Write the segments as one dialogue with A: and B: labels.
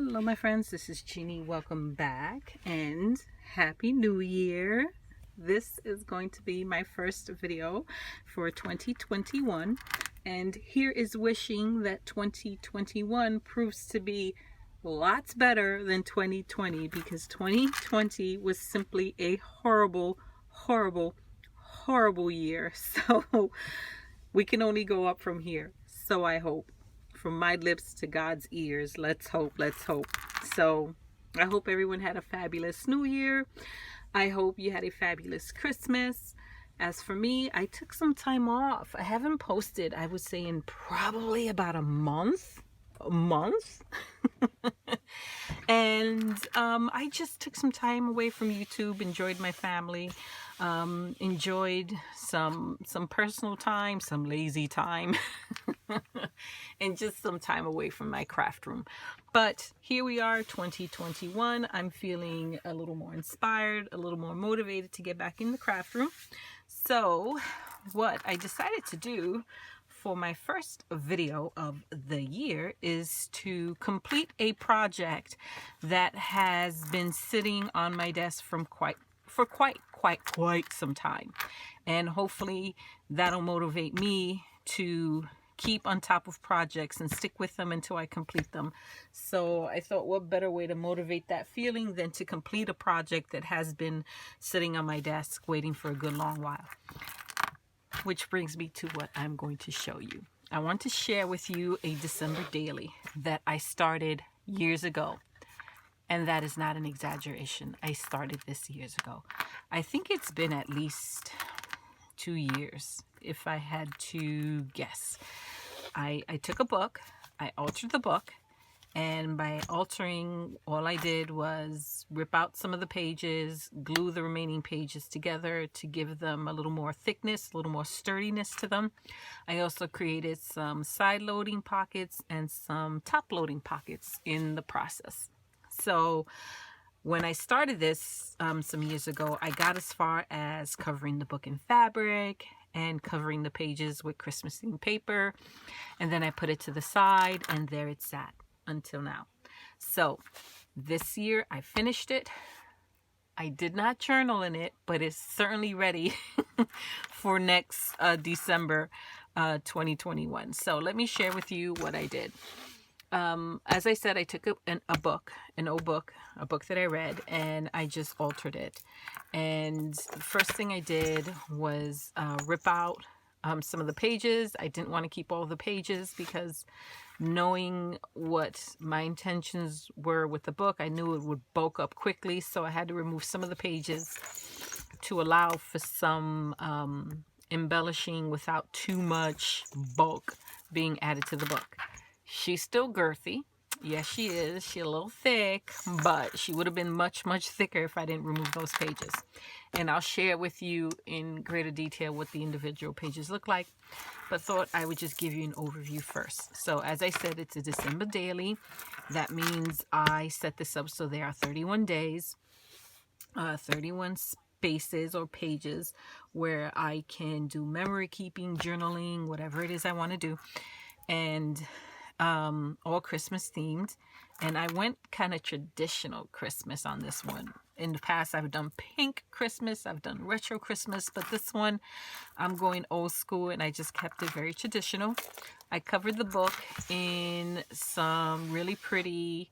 A: Hello my friends, this is Jeannie. Welcome back and Happy New Year. This is going to be my first video for 2021, and here is wishing that 2021 proves to be lots better than 2020, because 2020 was simply a horrible year. So we can only go up from here. So I hope. From my lips to God's ears, let's hope. So I hope everyone had a fabulous New Year. I hope you had a fabulous Christmas. As for me, I took some time off. I haven't posted, I would say, in probably about a month. And I just took some time away from YouTube, enjoyed my family, enjoyed some personal time, some lazy time, and just some time away from my craft room. But here we are, 2021. I'm feeling a little more inspired, a little more motivated to get back in the craft room. So what I decided to do for my first video of the year is to complete a project that has been sitting on my desk for quite some time, and hopefully that'll motivate me to keep on top of projects and stick with them until I complete them. So I thought, what better way to motivate that feeling than to complete a project that has been sitting on my desk waiting for a good long while. Which brings me to what I'm going to show you. I want to share with you a December daily that I started years ago. And that is not an exaggeration. I started this years ago. I think it's been at least 2 years, if I had to guess. I took a book, I altered the book, and by altering, all I did was rip out some of the pages, glue the remaining pages together to give them a little more thickness, a little more sturdiness to them. I also created some side loading pockets and some top loading pockets in the process. So when I started this some years ago, I got as far as covering the book in fabric and covering the pages with Christmas themed paper. And then I put it to the side, and there it sat until now. So this year I finished it. I did not journal in it, but it's certainly ready for next December 2021. So let me share with you what I did. As I said, I took an old book that I read, and I just altered it. And the first thing I did was rip out some of the pages. I didn't want to keep all the pages because, knowing what my intentions were with the book, I knew it would bulk up quickly. So I had to remove some of the pages to allow for some embellishing without too much bulk being added to the book. She's still girthy. Yes, she is. She's a little thick, but she would have been much thicker if I didn't remove those pages. And I'll share with you in greater detail what the individual pages look like, but thought I would just give you an overview first. So as I said, it's a December daily. That means I set this up so there are 31 days, 31 spaces or pages where I can do memory keeping, journaling, whatever it is I want to do. And all Christmas themed, and I went kind of traditional Christmas on this one. In the past, I've done pink Christmas, I've done retro Christmas, but this one I'm going old school, and I just kept it very traditional. I covered the book in some really pretty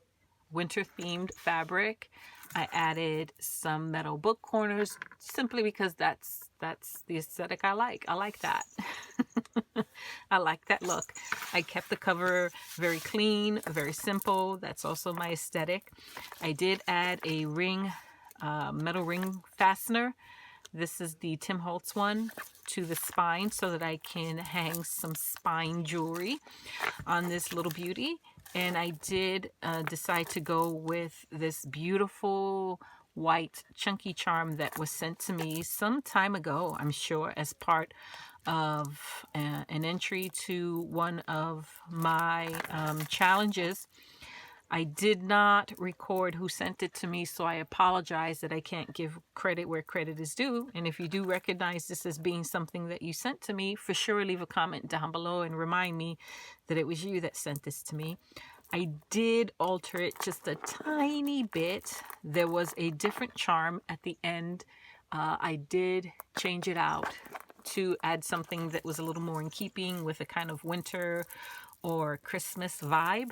A: winter themed fabric. I added some metal book corners simply because that's the aesthetic I like. I like that. I like that look. I kept the cover very clean, very simple. That's also my aesthetic. I did add a ring, metal ring fastener. This is the Tim Holtz one, to the spine so that I can hang some spine jewelry on this little beauty. And I did decide to go with this beautiful white chunky charm that was sent to me some time ago, I'm sure, as part of an entry to one of my challenges. I did not record who sent it to me, so I apologize that I can't give credit where credit is due. And if you do recognize this as being something that you sent to me, for sure leave a comment down below and remind me that it was you that sent this to me. I did alter it just a tiny bit. There was a different charm at the end. I did change it out to add something that was a little more in keeping with a kind of winter or Christmas vibe.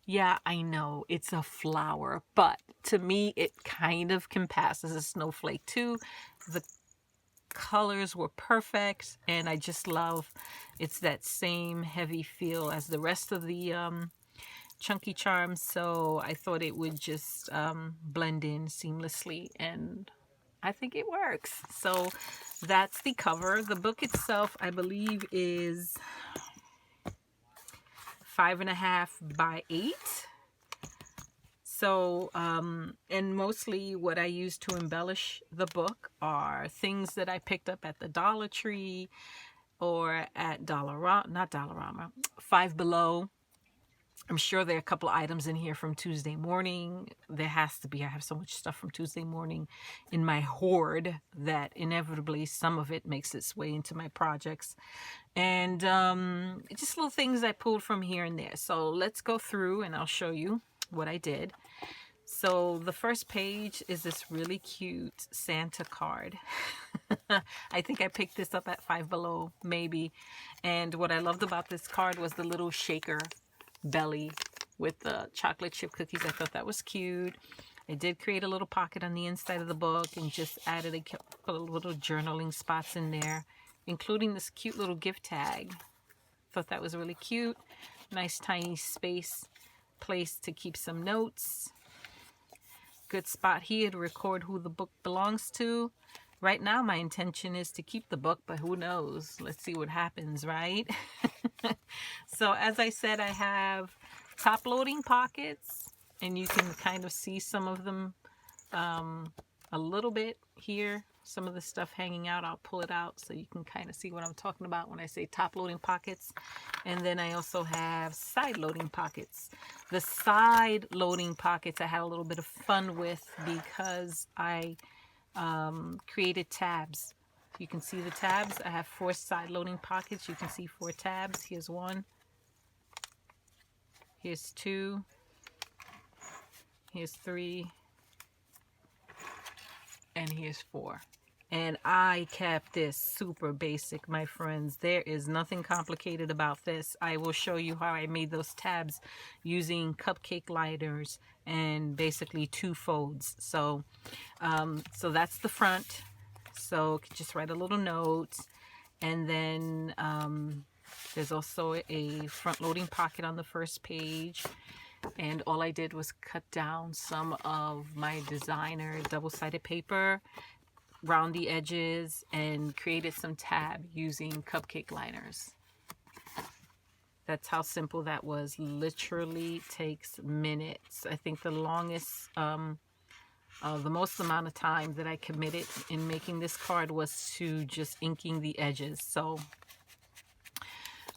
A: Yeah, I know it's a flower, but to me it kind of can pass as a snowflake too. The colors were perfect, and I just love it's that same heavy feel as the rest of the chunky charms, so I thought it would just blend in seamlessly, and I think it works. So that's the cover. The book itself, I believe, is 5.5 by 8. So, and mostly what I use to embellish the book are things that I picked up at the Dollar Tree or at Dollarama, Five Below. I'm sure there are a couple of items in here from Tuesday morning. There has to be. I have so much stuff from Tuesday morning in my hoard that inevitably some of it makes its way into my projects. And just little things I pulled from here and there. So let's go through and I'll show you what I did. So the first page is this really cute Santa card. I think I picked this up at Five Below, maybe. And what I loved about this card was the little shaker belly with the chocolate chip cookies. I thought that was cute. I did create a little pocket on the inside of the book and just added a couple of little journaling spots in there, including this cute little gift tag. Thought that was really cute. Nice tiny place to keep some notes. Good spot here to record who the book belongs to. Right now my intention is to keep the book, but who knows? Let's see what happens, right? So as I said, I have top loading pockets, and you can kind of see some of them a little bit here. Some of the stuff hanging out, I'll pull it out so you can kind of see what I'm talking about when I say top loading pockets. And then I also have side loading pockets. The side loading pockets I had a little bit of fun with because I created tabs. You can see the tabs. I have 4 side loading pockets. You can see 4 tabs. Here's 1. Here's 2. Here's 3. And here's 4. And I kept this super basic, my friends. There is nothing complicated about this. I will show you how I made those tabs using Cupcake Liners and basically 2 folds. So that's the front. So just write a little note. And then there's also a front loading pocket on the first page. And all I did was cut down some of my designer double-sided paper, round the edges, and created some tab using Cupcake Liners. That's how simple that was. Literally takes minutes. I think the longest, the most amount of time that I committed in making this card was to just inking the edges. So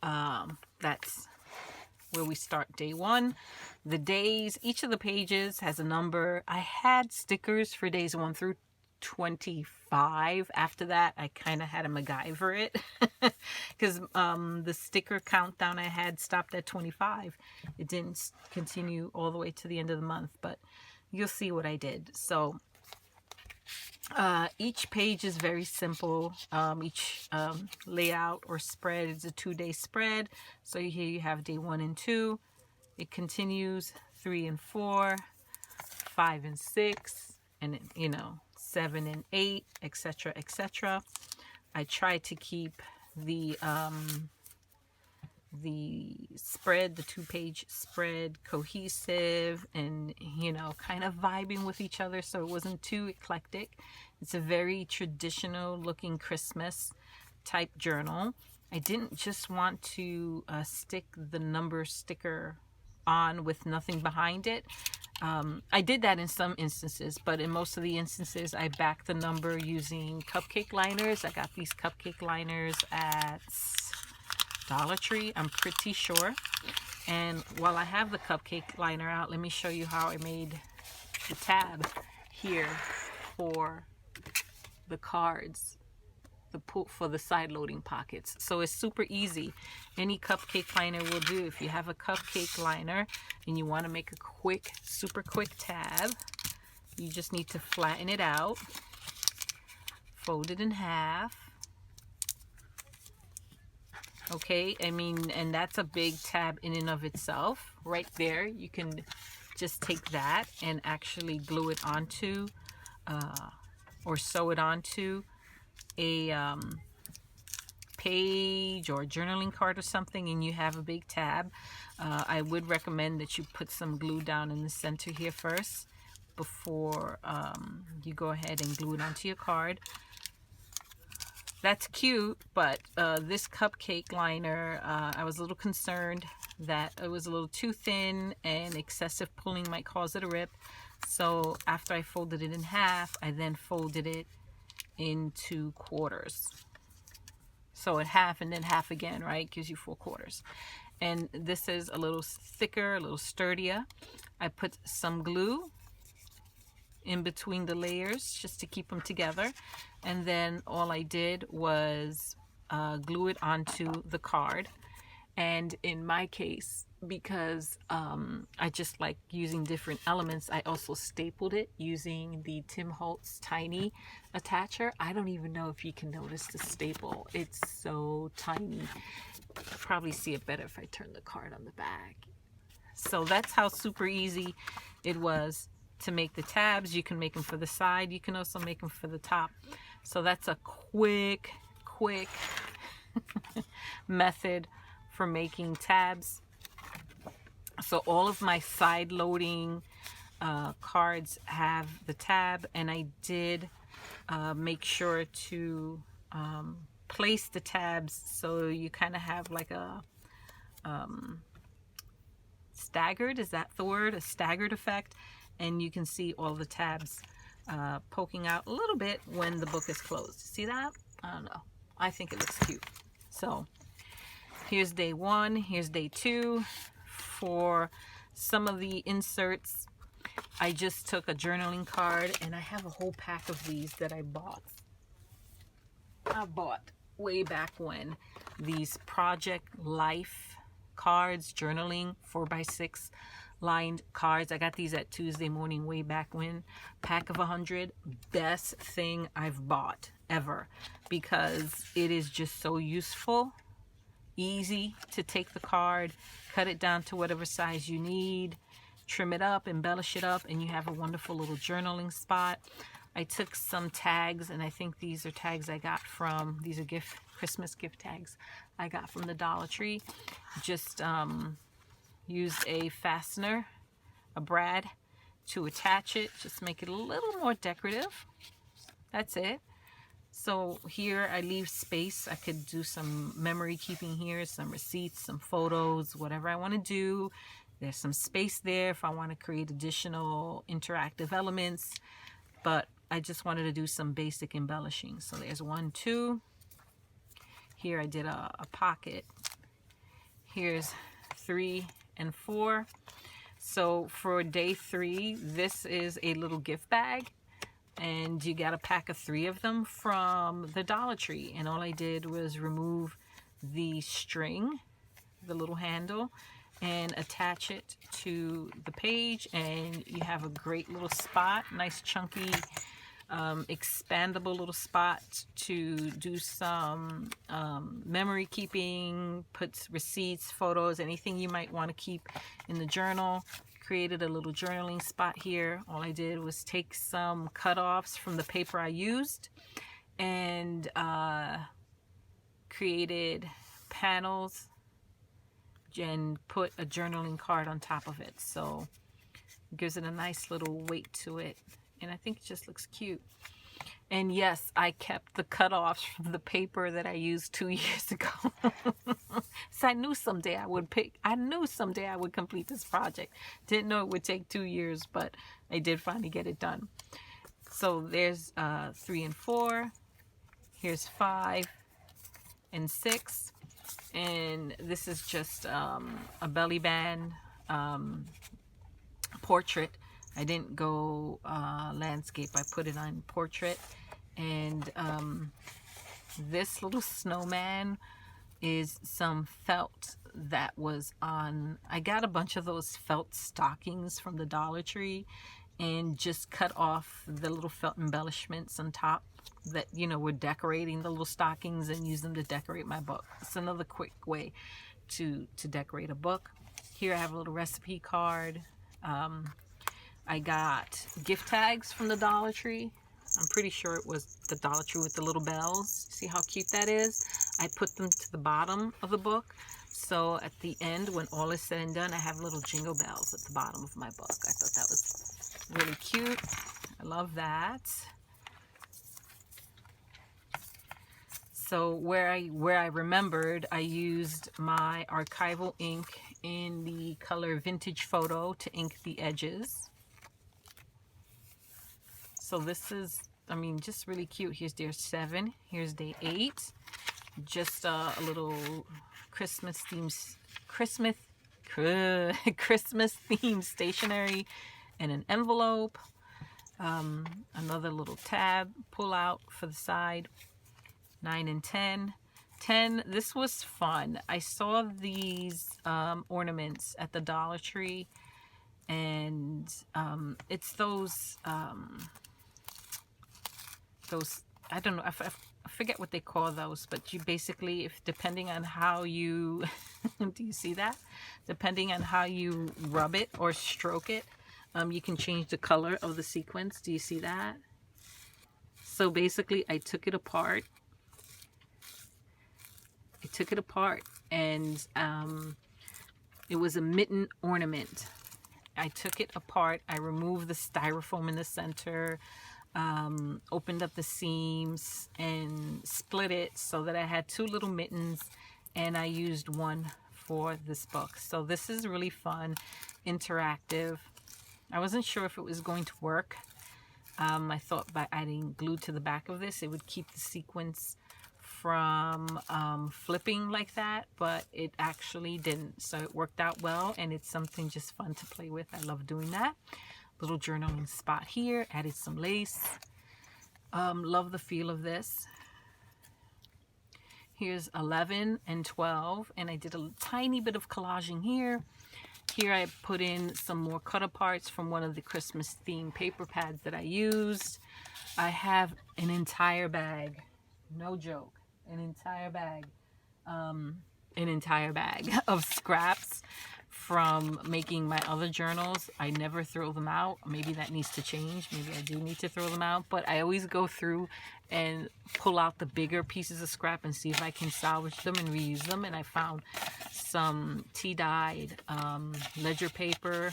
A: that's where we start day 1. The days, each of the pages has a number. I had stickers for days 1 through 25. After that, I kind of had to MacGyver it because the sticker countdown I had stopped at 25. It didn't continue all the way to the end of the month, but you'll see what I did. So each page is very simple. Each layout or spread is a 2-day spread. So here you have day 1 and 2. It continues 3 and 4, 5 and 6, and 7 and 8, etc., etc. I try to keep the spread, the 2-page spread, cohesive and kind of vibing with each other, so it wasn't too eclectic. It's a very traditional looking Christmas type journal. I didn't just want to stick the number sticker on with nothing behind it. I did that in some instances, but in most of the instances I backed the number using Cupcake Liners. I got these Cupcake Liners at Dollar Tree, I'm pretty sure. And while I have the Cupcake Liner out, let me show you how I made the tab here for the cards. for the side loading pockets. So it's super easy. Any cupcake liner will do. If you have a cupcake liner and you want to make a quick, super quick tab, you just need to flatten it out, fold it in half. Okay, I mean, and that's a big tab in and of itself. Right there, you can just take that and actually glue it onto or sew it onto a page or a journaling card or something, and you have a big tab. I would recommend that you put some glue down in the center here first before you go ahead and glue it onto your card. That's cute, but this cupcake liner, I was a little concerned that it was a little too thin and excessive pulling might cause it to rip. So after I folded it in half, I then folded it into quarters. So at half and then half again, right? Gives you 4 quarters. And this is a little thicker, a little sturdier. I put some glue in between the layers just to keep them together. And then all I did was glue it onto the card. And in my case, because I just like using different elements, I also stapled it using the Tim Holtz tiny attacher. I don't even know if you can notice the staple. It's so tiny. You'll probably see it better if I turn the card on the back. So that's how super easy it was to make the tabs. You can make them for the side. You can also make them for the top. So that's a quick method for making tabs. So all of my side loading cards have the tab, and I did make sure to place the tabs so you kind of have like a staggered, is that the word? A staggered effect. And you can see all the tabs poking out a little bit when the book is closed. See that? I don't know. I think it looks cute. So here's day 1. Here's day 2. For some of the inserts, I just took a journaling card, and I have a whole pack of these that I bought. I bought way back when. These Project Life cards, journaling 4x6 lined cards. I got these at Tuesday Morning way back when. Pack of 100. Best thing I've bought ever, because it is just so useful. Easy to take the card, cut it down to whatever size you need, trim it up, embellish it up, and you have a wonderful little journaling spot. I took some tags, and I think these are tags I got from, these are Christmas gift tags I got from the Dollar Tree. Just used a fastener, a brad, to attach it. Just make it a little more decorative. That's it. So here I leave space. I could do some memory keeping here, some receipts, some photos, whatever I want to do. There's some space there if I want to create additional interactive elements. But I just wanted to do some basic embellishing. So there's 1, 2. Here I did a pocket. Here's 3 and 4. So for day 3, this is a little gift bag. And you got a pack of 3 of them from the Dollar Tree. And all I did was remove the string, the little handle, and attach it to the page. And you have a great little spot, nice chunky, expandable little spot to do some memory keeping, put receipts, photos, anything you might want to keep in the journal. Created a little journaling spot here. All I did was take some cut-offs from the paper I used and created panels and put a journaling card on top of it. So it gives it a nice little weight to it, and I think it just looks cute. And yes, I kept the cut-offs from the paper that I used 2 years ago. So I knew someday I would complete this project. Didn't know it would take 2 years, but I did finally get it done. So there's 3 and 4. Here's 5 and 6. And this is just a belly band portrait. I didn't go landscape. I put it on portrait. And This little snowman is some felt that was on, I got a bunch of those felt stockings from the Dollar Tree and just cut off the little felt embellishments on top that, you know, were decorating the little stockings and use them to decorate my book. It's another quick way to decorate a book. Here I have a little recipe card. I got gift tags from the Dollar Tree. I'm pretty sure it was the Dollar Tree with the little bells. See how cute that is? I put them to the bottom of the book. So at the end, when all is said and done, I have little jingle bells at the bottom of my book. I thought that was really cute. I love that. So where I remembered, I used my archival ink in the color Vintage Photo to ink the edges. So this is, I mean, just really cute. Here's day 7. Here's day 8. Just a little Christmas themed stationery and an envelope. Another little tab pull out for the side. 9 and 10. 10, this was fun. I saw these ornaments at the Dollar Tree, and it's those I don't know, I forget what they call those, but you basically, if depending on how you do you see that? Depending on how you rub it or stroke it, you can change the color of the sequins. Do you see that? So basically, I took it apart. And it was a mitten ornament. I took it apart. I removed the styrofoam in the center, opened up the seams and split it so that I had 2 little mittens, and I used one for this book. So this is really fun, interactive. I wasn't sure if it was going to work. I thought by adding glue to the back of this, it would keep the sequins from flipping like that, but it actually didn't. So it worked out well, and it's something just fun to play with. I love doing that. Little journaling spot here, added some lace. Love the feel of this. Here's 11 and 12, and I did a tiny bit of collaging here. Here I put in some more cut aparts from one of the Christmas themed paper pads that I used. I have an entire bag, no joke, an entire bag of scraps from making my other journals. I never throw them out. Maybe that needs to change. Maybe I do need to throw them out, but I always go through and pull out the bigger pieces of scrap and see if I can salvage them and reuse them. And I found some tea-dyed ledger paper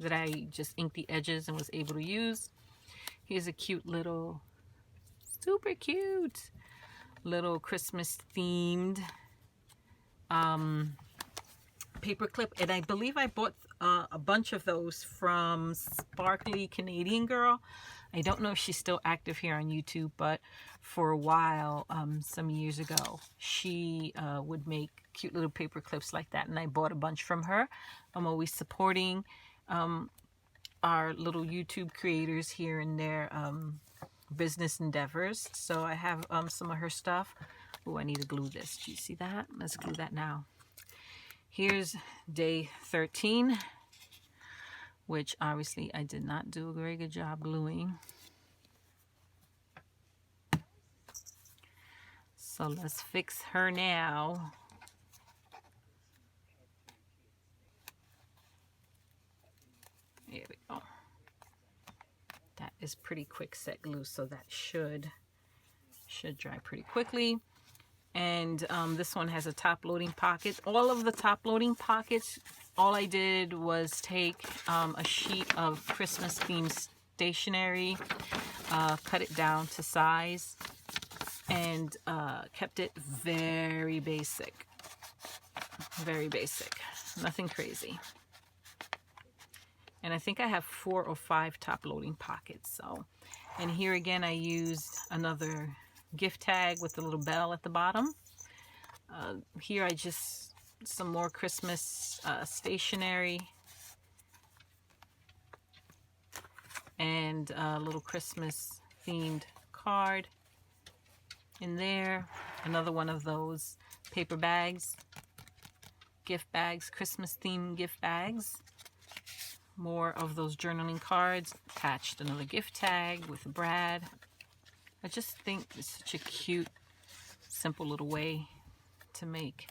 A: that I just inked the edges and was able to use. Here's a cute little, super cute little Christmas themed paper clip, and I believe I bought a bunch of those from Sparkly Canadian Girl. I don't know if she's still active here on YouTube, but for a while, some years ago, she would make cute little paper clips like that, and I bought a bunch from her. I'm always supporting our little YouTube creators here in their business endeavors. So I have some of her stuff. Oh, I need to glue this. Do you see that? Let's glue that now. Here's day 13, which obviously I did not do a very good job gluing. So let's fix her now. There we go. That is pretty quick set glue, so that should dry pretty quickly. And this one has a top loading pocket. All of the top loading pockets, all I did was take a sheet of Christmas themed stationery, cut it down to size, and kept it very basic. Very basic. Nothing crazy. And I think I have 4 or 5 top loading pockets. So, and here again I used another gift tag with a little bell at the bottom. Here I just, some more Christmas stationery and a little Christmas themed card in there. Another one of those paper bags, gift bags, Christmas themed gift bags. More of those journaling cards. Attached another gift tag with Brad. I just think it's such a cute, simple little way to make,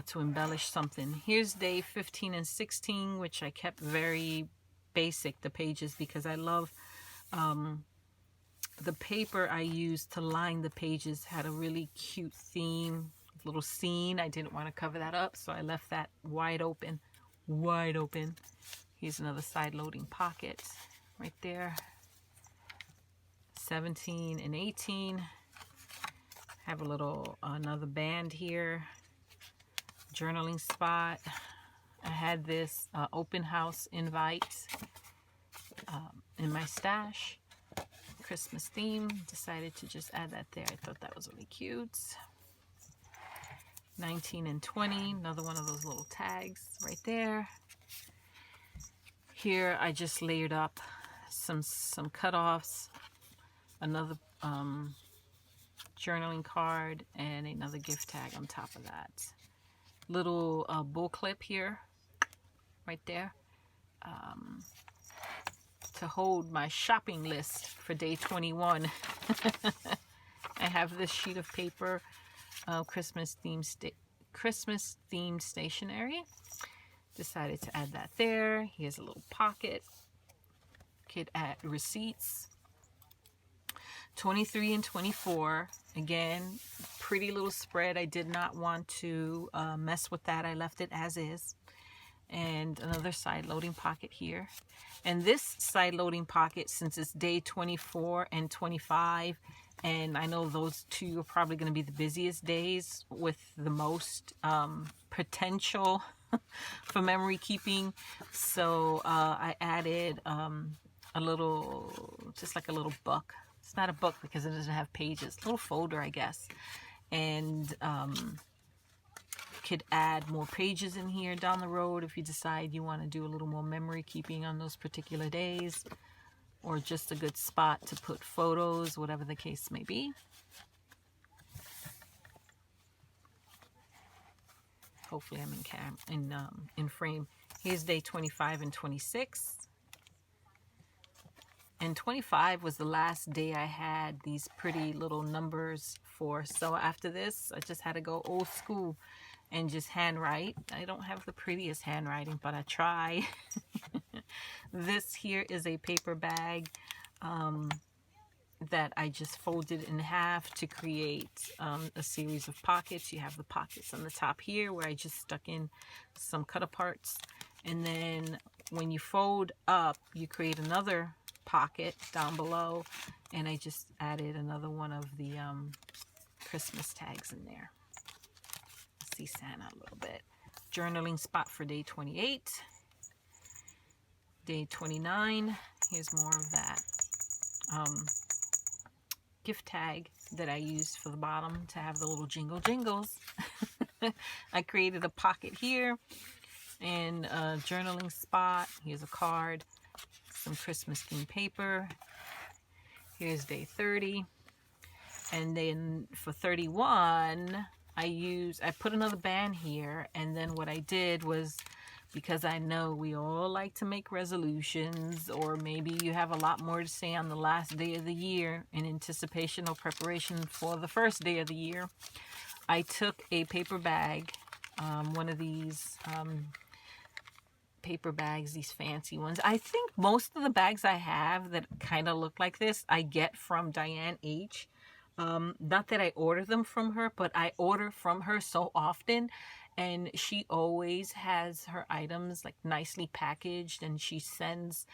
A: to embellish something. Here's day 15 and 16, which I kept very basic, the pages, because I love the paper I used to line the pages had a really cute theme, little scene. I didn't want to cover that up, so I left that wide open. Wide open. Here's another side loading pocket right there. 17 and 18. Have a little, another band here. Journaling spot. I had this open house invite in my stash. Christmas theme. Decided to just add that there. I thought that was really cute. 19 and 20. Another one of those little tags right there. Here I just layered up some cutoffs. Another journaling card and another gift tag on top of that. Little bull clip here, right there, to hold my shopping list for day 21. I have this sheet of paper, Christmas themed stationery. Decided to add that there. Here's a little pocket. Could add receipts. 23 and 24. Again, pretty little spread. I did not want to mess with that. I left it as is. And another side loading pocket here. And this side loading pocket, since it's day 24 and 25, and I know those two are probably going to be the busiest days with the most potential for memory keeping. So I added a little, just like a little book. It's not a book because it doesn't have pages. A little folder, I guess. And could add more pages in here down the road if you decide you want to do a little more memory keeping on those particular days, or just a good spot to put photos, whatever the case may be. Hopefully I'm in frame. Here's day 25 and 26. And 25 was the last day I had these pretty little numbers for. So after this, I just had to go old school and just handwrite. I don't have the prettiest handwriting, but I try. This here is a paper bag that I just folded in half to create a series of pockets. You have the pockets on the top here where I just stuck in some cut aparts. And then when you fold up, you create another pocket down below. And I just added another one of the Christmas tags in there. See Santa a little bit. Journaling spot for day 28. Day 29. Here's more of that gift tag that I used for the bottom to have the little jingle jingles. I created a pocket here and a journaling spot. Here's a card, some Christmas themed paper. Here's day 30. And then for 31, I put another band here, and then what I did was, because I know we all like to make resolutions, or maybe you have a lot more to say on the last day of the year in anticipation or preparation for the first day of the year, I took a paper bag, one of these paper bags, these fancy ones. I think most of the bags I have that kind of look like this, I get from Diane H. Not that I order them from her, but I order from her so often, and she always has her items like nicely packaged, and she sends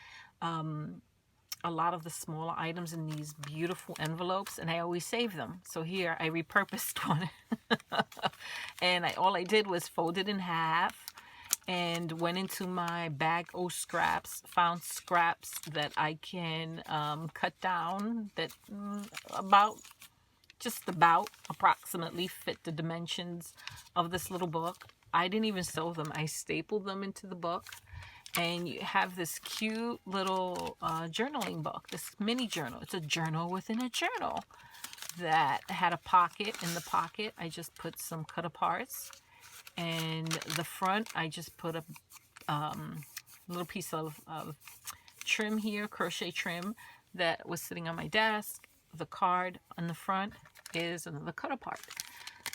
A: a lot of the smaller items in these beautiful envelopes, and I always save them. So here I repurposed one and all I did was fold it in half and went into my bag of scraps, found scraps that I can cut down that just about approximately fit the dimensions of this little book. I didn't even sew them. I stapled them into the book. And you have this cute little journaling book, this mini journal. It's a journal within a journal. that had a pocket. In the pocket, I just put some cut aparts, and the front, I just put a little piece of trim here, crochet trim that was sitting on my desk. The card on the front is another cut apart.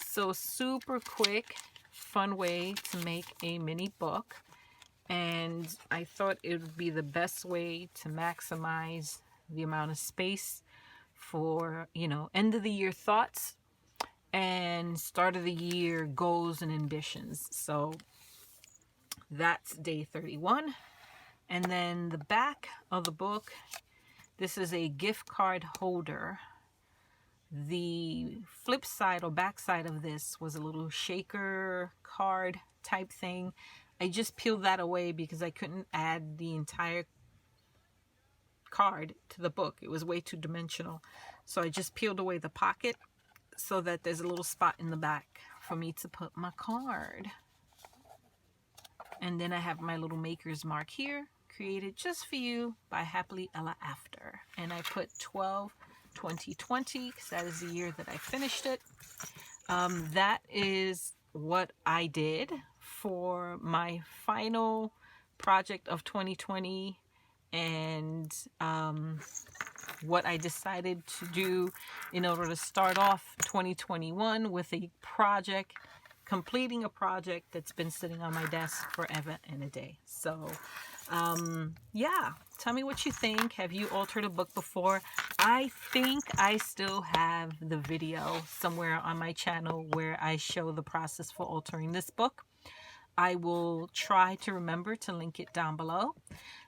A: So super quick, fun way to make a mini book. And I thought it would be the best way to maximize the amount of space for, you know, end of the year thoughts and start of the year goals and ambitions. So that's day 31. And then the back of the book, this is a gift card holder. The flip side or back side of this was a little shaker card type thing. I just peeled that away because I couldn't add the entire card to the book. It was way too dimensional. So I just peeled away the pocket so that there's a little spot in the back for me to put my card. And then I have my little maker's mark here, created just for you by Happily Ella After. And I put 12/20/20 because that is the year that I finished it. That is what I did for my final project of 2020, and what I decided to do in order to start off 2021 with a project, completing a project that's been sitting on my desk forever and a day. So yeah, tell me what you think. Have you altered a book before? I think I still have the video somewhere on my channel where I show the process for altering this book. I will try to remember to link it down below.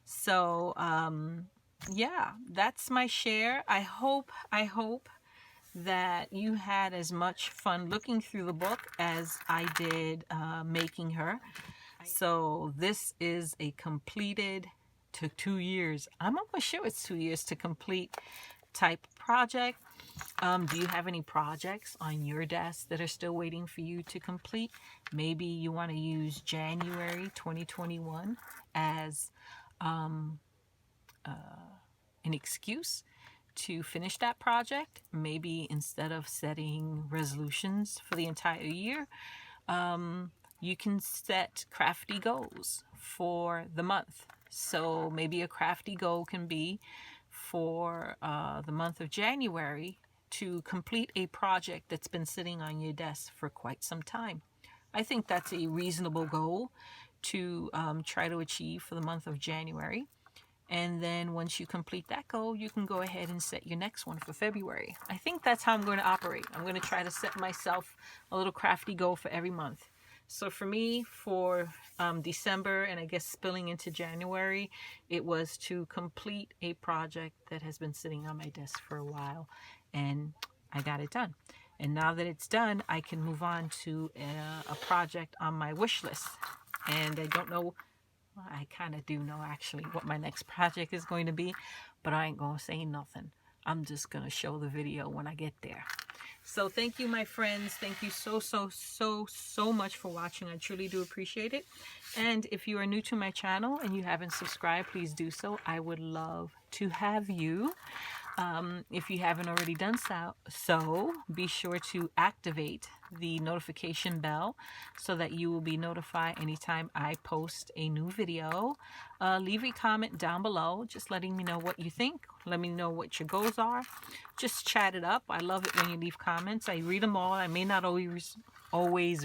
A: So yeah, that's my share. I hope that you had as much fun looking through the book as I did making her. So this is a completed, took 2 years. I'm almost sure it's 2 years to complete type project. Do you have any projects on your desk that are still waiting for you to complete? Maybe you want to use January 2021 as an excuse to finish that project. Maybe instead of setting resolutions for the entire year, you can set crafty goals for the month. So maybe a crafty goal can be for the month of January to complete a project that's been sitting on your desk for quite some time. I think that's a reasonable goal to try to achieve for the month of January. And then once you complete that goal, you can go ahead and set your next one for February. I think that's how I'm going to operate. I'm going to try to set myself a little crafty goal for every month. So for me, for December, and I guess spilling into January, it was to complete a project that has been sitting on my desk for a while, and I got it done. And now that it's done, I can move on to a project on my wish list. And I don't know, well, I kind of do know actually what my next project is going to be, but I ain't going to say nothing. I'm just going to show the video when I get there. So thank you, my friends. Thank you so much for watching. I truly do appreciate it. And if you are new to my channel and you haven't subscribed, please do so. I would love to have you. If you haven't already done so, be sure to activate the notification bell so that you will be notified anytime I post a new video. Leave a comment down below, just letting me know what you think. Let me know what your goals are. Just chat it up. I love it when you leave comments. I read them all. I may not always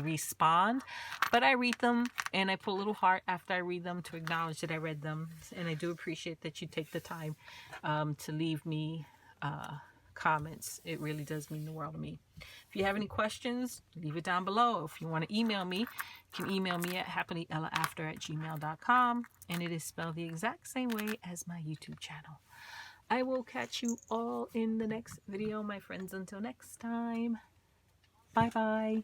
A: respond, but I read them and I put a little heart after I read them to acknowledge that I read them. And I do appreciate that you take the time to leave me comments. It really does mean the world to me. If you have any questions, leave it down below. If you want to email me, you can email me at happilyellafter@gmail.com, and it is spelled the exact same way as my YouTube channel. I will catch you all in the next video, my friends. Until next time, bye bye.